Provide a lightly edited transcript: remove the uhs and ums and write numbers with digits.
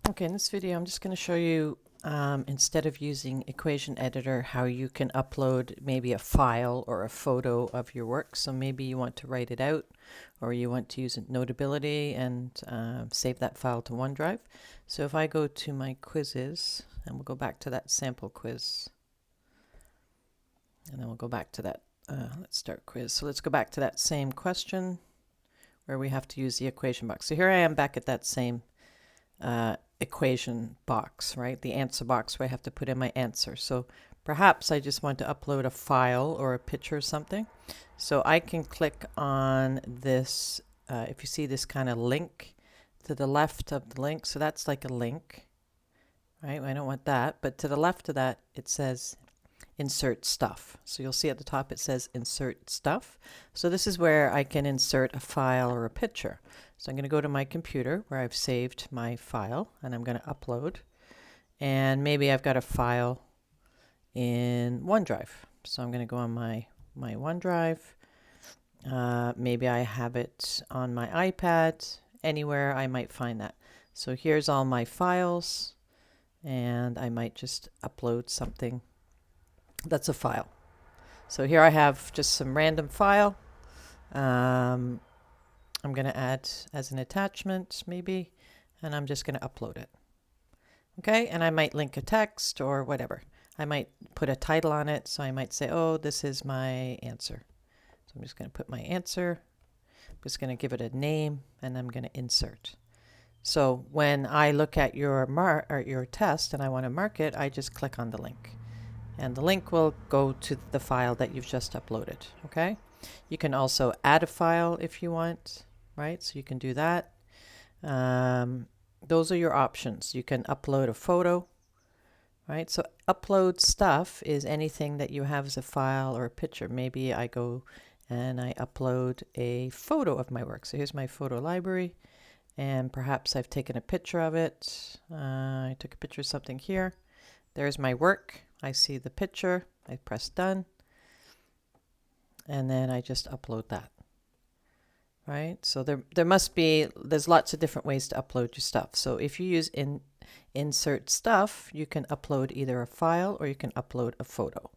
Okay, in this video I'm just going to show you instead of using Equation Editor how you can upload maybe a file or a photo of your work. So maybe you want to write it out or you want to use Notability and save that file to OneDrive. So if I go to my quizzes and we'll go back to that sample quiz and then we'll go back to that let's start quiz. So let's go back to that same question where we have to use the equation box. So here I am back at that same equation box, right? The answer box where I have to put in my answer. So perhaps I just want to upload a file or a picture or something. So I can click on this, if you see this kind of link to the left of the link, so that's like a link, right? I don't want that, but to the left of that it says insert stuff. So you'll see at the top it says insert stuff. So this is where I can insert a file or a picture. So I'm going to go to my computer where I've saved my file and I'm going to upload. And maybe I've got a file in OneDrive. So I'm going to go on my OneDrive. Maybe I have it on my iPad. Anywhere I might find that. So here's all my files and I might just upload something that's a file. So here I have just some random file. I'm going to add as an attachment maybe, and I'm just going to upload it. Okay, and I might link a text or whatever. I might put a title on it, so I might say, oh, this is my answer. So I'm just going to put my answer. I'm just going to give it a name, and I'm going to insert. So when I look at your test and I want to mark it, I just click on the link. And the link will go to the file that you've just uploaded, okay? You can also add a file if you want, right? So you can do that. Those are your options. You can upload a photo, right? So upload stuff is anything that you have as a file or a picture. Maybe I go and I upload a photo of my work. So here's my photo library, and perhaps I've taken a picture of it. I took a picture of something here. There's my work. I see the picture. I press done. And then I just upload that. Right? So there's lots of different ways to upload your stuff. So if you use insert stuff, you can upload either a file or you can upload a photo.